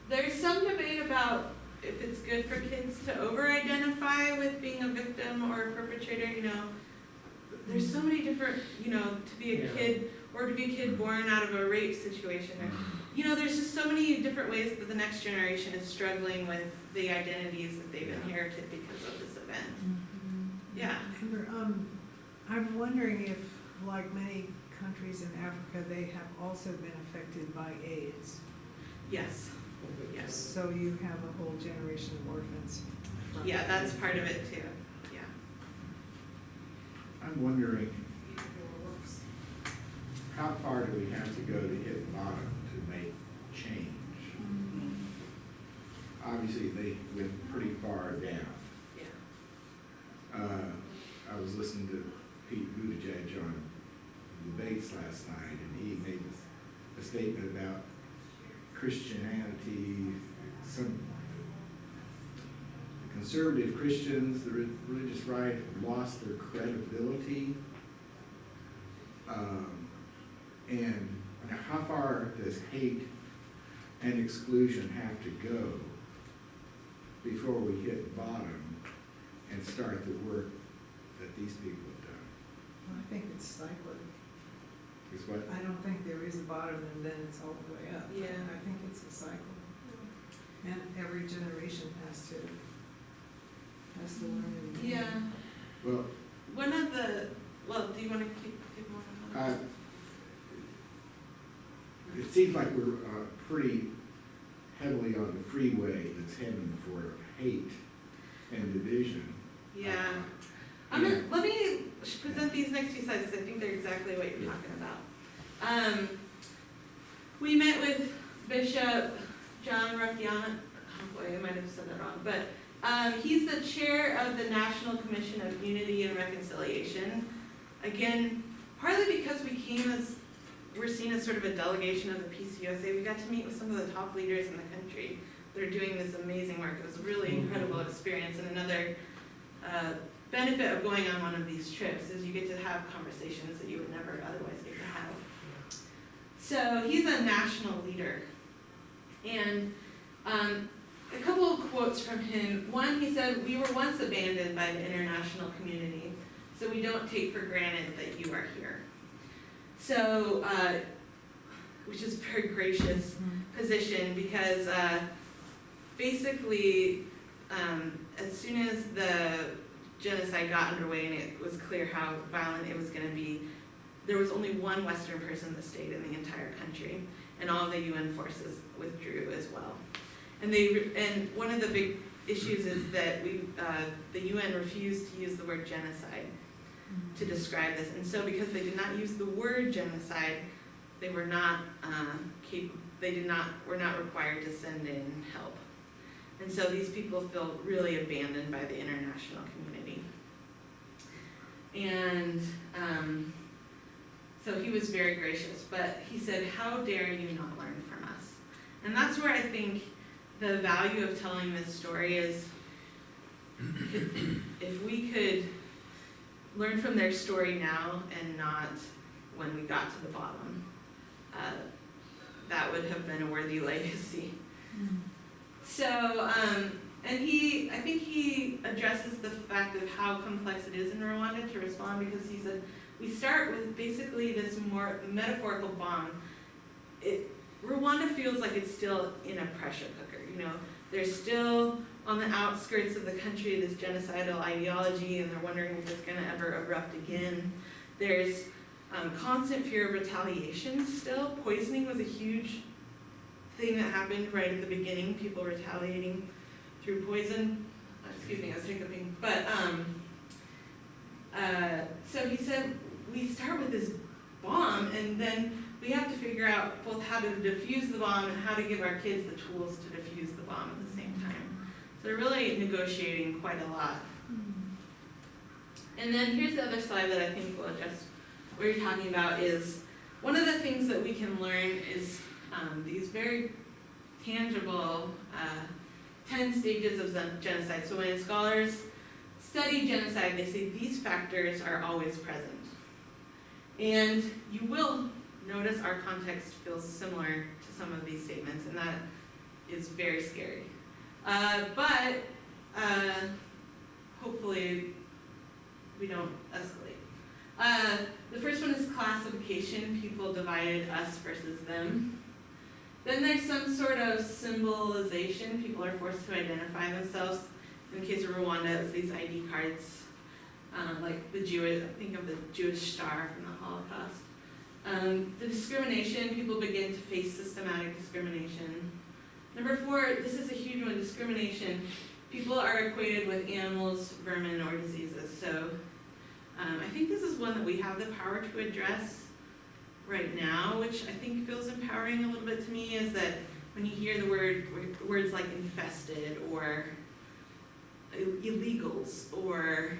there's some debate about if it's good for kids to over-identify with being a victim or a perpetrator. You know, there's so many different, to be a Yeah. kid, or to be a kid born out of a rape situation, or, there's just so many different ways that the next generation is struggling with the identities that they've inherited because of this event. Yeah. Amber, I'm wondering if, like many countries in Africa, they have also been affected by AIDS. Yes. Yes. So you have a whole generation of orphans. from Yeah, that's AIDS. part of it too. Yeah. I'm wondering, how far do we have to go to hit bottom to make change? Obviously, they went pretty far down. Yeah. I was listening to Pete Buttigieg on debates last night, and he made a statement about Christianity, some conservative Christians, the religious right, have lost their credibility. And how far does hate and exclusion have to go before we hit bottom and start the work that these people have done? Well, I think it's cyclic. Is what? I don't think there is a bottom and then it's all the way up. Yeah. I think it's a cycle. And every generation has to learn. and- Yeah. Well, Do you want to keep going? it seems like we're pretty heavily on the freeway that's heading for hate and division. Yeah. Yeah. Let me present these next few slides because I think they're exactly what you're talking about. We met with Bishop John Ruffian. Oh boy, I might have said that wrong, but he's the chair of the National Commission of Unity and Reconciliation. Again, partly because we're seen as sort of a delegation of the Peace U.S.A. We got to meet with some of the top leaders in the country that are doing this amazing work. It was a really incredible experience, and another benefit of going on one of these trips is you get to have conversations that you would never otherwise get to have. So he's a national leader, and a couple of quotes from him. One, he said, "We were once abandoned by the international community, so we don't take for granted that you are here." So, which is a very gracious position because basically, as soon as the genocide got underway and it was clear how violent it was going to be, there was only one Western person that stayed in the entire country, and all of the UN forces withdrew as well. And one of the big issues is that the UN refused to use the word genocide to describe this, and so because they did not use the word genocide, they were not were not required to send in help. And so these people feel really abandoned by the international community. And so he was very gracious, but he said, "How dare you not learn from us?" And that's where I think the value of telling this story is, if we could learn from their story now and not when we got to the bottom, that would have been a worthy legacy. So, and I think he addresses the fact of how complex it is in Rwanda to respond, because he said, we start with basically this more metaphorical bomb. Rwanda feels like it's still in a pressure cooker, There's still on the outskirts of the country this genocidal ideology, and they're wondering if it's going to ever erupt again. There's constant fear of retaliation still. Poisoning was a huge thing that happened right at the beginning, people retaliating through poison. Excuse me, I was hiccuping. But, so he said, we start with this bomb, and then we have to figure out both how to defuse the bomb and how to give our kids the tools to defuse the bomb at the same time. So they're really negotiating quite a lot. And then here's the other slide that I think will address what you're talking about. Is one of the things that we can learn is these very tangible 10 stages of genocide. So when scholars study genocide, they say these factors are always present. And you will notice our context feels similar to some of these statements, and that is very scary. But hopefully we don't escalate. The first one is classification. People divided us versus them. Then there's some sort of symbolization. People are forced to identify themselves. In the case of Rwanda, it was these ID cards, like the Jewish, think of the Jewish star from the Holocaust. The discrimination, people begin to face systematic discrimination. Number 4, this is a huge one, discrimination. People are equated with animals, vermin, or diseases. So I think this is one that we have the power to address right now, which I think feels empowering a little bit to me, is that when you hear the words like infested or illegals or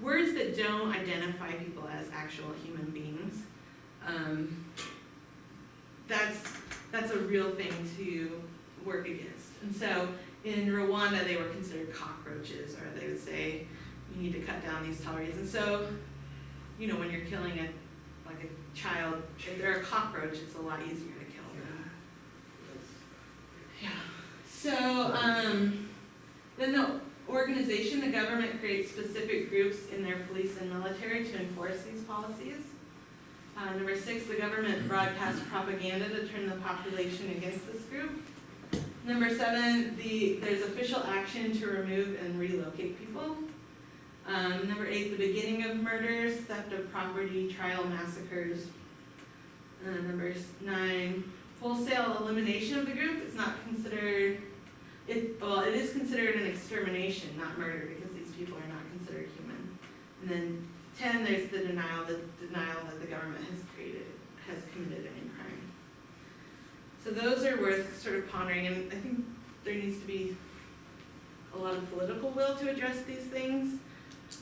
words that don't identify people as actual human beings, that's a real thing to work against. And so in Rwanda, they were considered cockroaches, or they would say, you need to cut down these tolerances. And so, you know, when you're killing a child, if they're a cockroach, it's a lot easier to kill them. Yeah. So, then the organization, the government creates specific groups in their police and military to enforce these policies. Number 6, the government broadcasts propaganda to turn the population against this group. Number 7, there's official action to remove and relocate people. Number 8, the beginning of murders, theft of property, trial massacres. Number 9, wholesale elimination of the group. It's not considered, it is considered an extermination, not murder, because these people are not considered human. And then 10, there's the denial that the government has committed any crime. So those are worth sort of pondering, and I think there needs to be a lot of political will to address these things,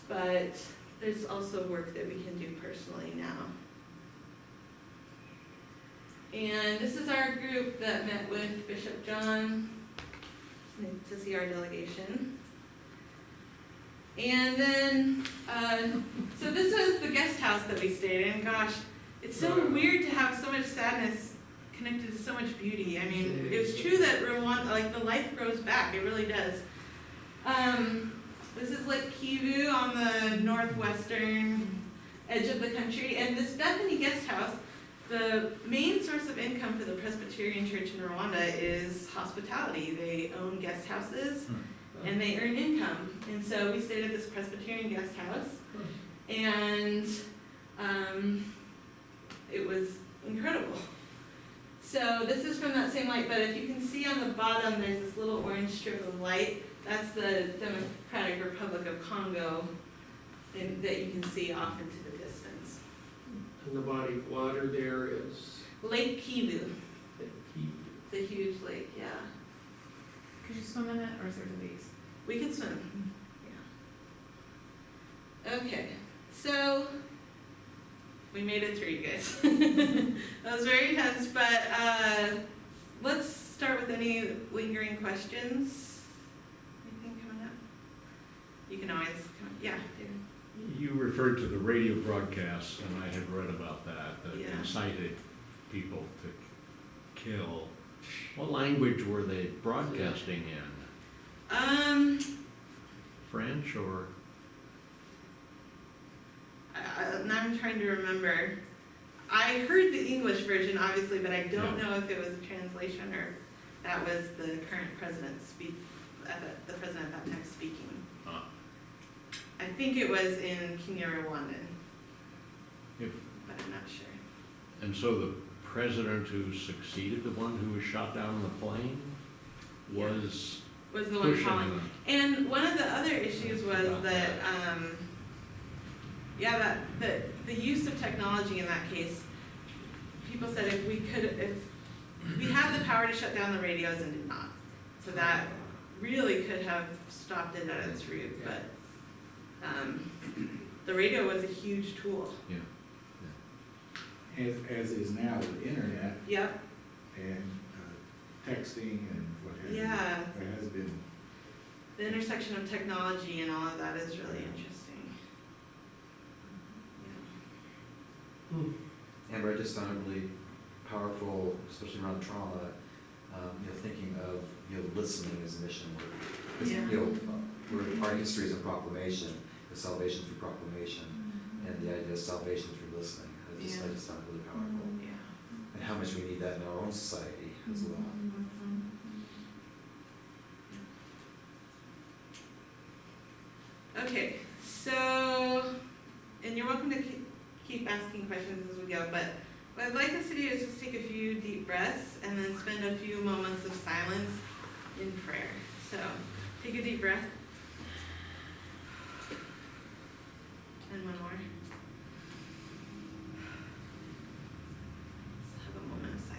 but there's also work that we can do personally now. And this is our group that met with Bishop John to see our delegation. And then, so this was the guest house that we stayed in. Gosh, it's so weird to have so much sadness connected to so much beauty. I mean, it was true that Rwanda, like, the life grows back. It really does. This is Lake Kivu on the northwestern edge of the country. And this Bethany guest house, the main source of income for the Presbyterian Church in Rwanda is hospitality. They own guest houses and they earn income. And so we stayed at this Presbyterian guest house, and it was incredible. So this is from that same light, but if you can see on the bottom, there's this little orange strip of light. That's the Democratic Republic of Congo that you can see off into the distance. And the body of water there is? Lake Kivu. Lake Kivu. It's a huge lake, yeah. Could you swim in it, or is there delays? We can swim, yeah. Okay, so we made it through, you guys. That was very intense, but let's start with any lingering questions. Anything coming up? You can always come, yeah, David. You referred to the radio broadcasts, and I had read about that Yeah. incited people to kill. What language were they broadcasting in? French or? Now I'm trying to remember. I heard the English version, obviously, but I don't Yeah. know if it was a translation or that was the current president the president at that time speaking. I think it was in Kinyarwanda, If, but I'm not sure. and so the president who succeeded the one who was shot down in the plane was Was the one pushing calling. them. And one of the other issues was About that, the use of technology in that case, people said if we had the power to shut down the radios and did not. So that really could have stopped it at its root, but the radio was a huge tool. Yeah. As is now with the internet Yep, and texting and what have you. yeah, There has been, the intersection of technology and all of that is really interesting. Yeah. Amber, I just found it really powerful, especially around trauma, thinking of, listening as a mission work. 'Cause, Yeah. our history is a proclamation, the salvation through proclamation. and the idea of salvation through listening. I just found it really powerful. Yeah. And how much we need that in our own society as well. Okay, so, and you're welcome to keep asking questions as we go, but what I'd like us to do is just take a few deep breaths and then spend a few moments of silence in prayer. So, take a deep breath. And one more. Let's have a moment of silence.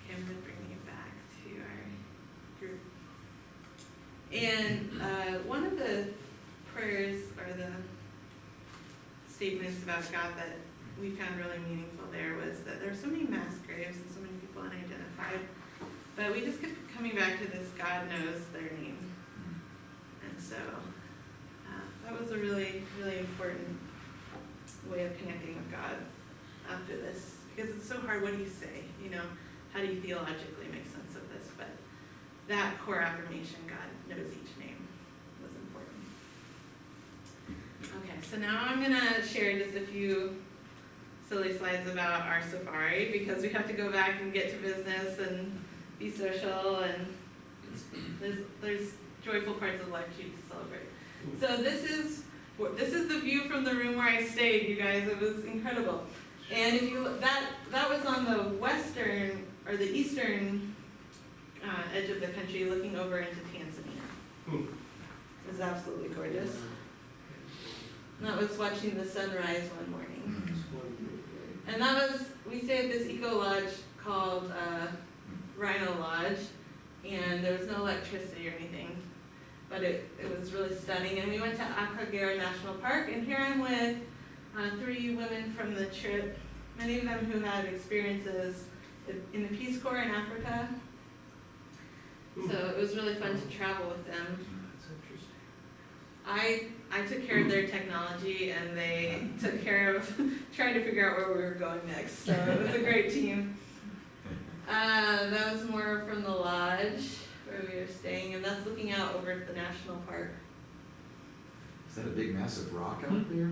Okay, I'm gonna bring you back to our group. And one of the prayers or the statements about God that we found really meaningful there was that there are so many mass graves and so many people unidentified, but we just kept coming back to this God knows their name. And so that was a really, really important way of connecting with God after this, because it's so hard. What do you say? You know, how do you theologically make sense of this? But that core affirmation, God knows each name, was important. Okay, so now I'm gonna share just a few silly slides about our safari, because we have to go back and get to business and be social, and there's joyful parts of life too to celebrate. So this is the view from the room where I stayed, you guys. It was incredible. And if you that was on the western or the eastern edge of the country, looking over into Tanzania. It was absolutely gorgeous. And that was watching the sunrise one morning. And that was, we stayed at this eco lodge called Rhino Lodge, and there was no electricity or anything, but it was really stunning. And we went to Akagera National Park, and here I'm with 3 women from the trip, many of them who had experiences in the Peace Corps in Africa. So it was really fun to travel with them. I took care of their technology, and they took care of trying to figure out where we were going next. So it was a great team. That was more from the lodge where we were staying, and that's looking out over the national park. Is that a big massive rock out there?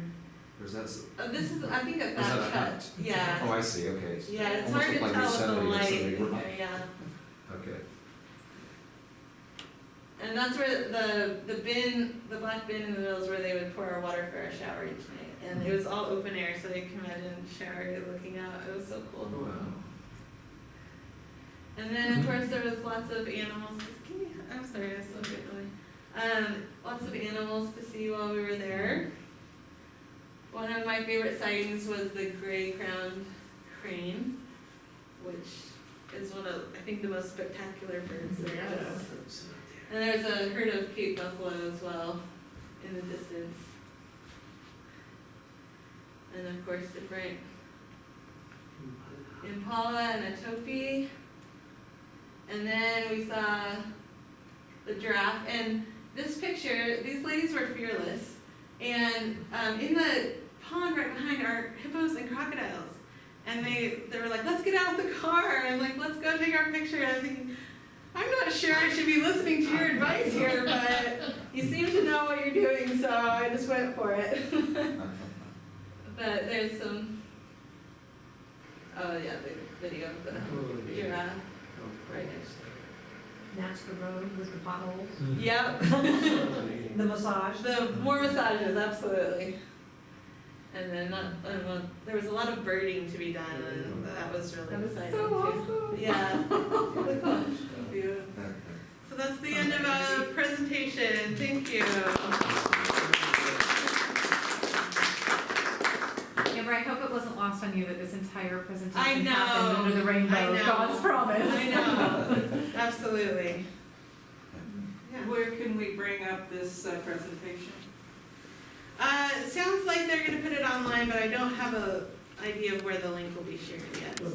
Or is that? This is, I think, a Is that thatch a hut. hut? Yeah. Oh, I see, okay. Yeah, it's Almost hard to looked like tell with the Yosemite or light something. in there, yeah. Okay. And that's where the black bin in the middle is where they would pour our water for our shower each night. And it was all open air, so you can imagine shower looking out. It was so cool. Oh, wow. And then, of course, there was lots of animals. I'm sorry, I still get really. Lots of animals to see while we were there. One of my favorite sightings was the gray-crowned crane, which is one of, I think, the most spectacular birds there is. And there's a herd of Cape buffalo as well in the distance. And of course, different impala and a topi. And then we saw the giraffe. And this picture, these ladies were fearless. And in the pond right behind are hippos and crocodiles. And they were like, let's get out of the car, and like, let's go take our picture. And I'm thinking, I'm not sure I should be listening to your advice here, but you seem to know what you're doing, so I just went for it. But there's some, oh yeah, the video of the giraffe right next to it. That's the road with the potholes, Yep. the massage. The more massages, absolutely. And then there was a lot of birding to be done, and that was really exciting so too. awesome. Yeah. Really cool. So that's the end of our presentation. Thank you. was. I know, absolutely. Yeah. Where can we bring up this presentation? It sounds like they're gonna put it online, but I don't have a idea of where the link will be shared yet, so.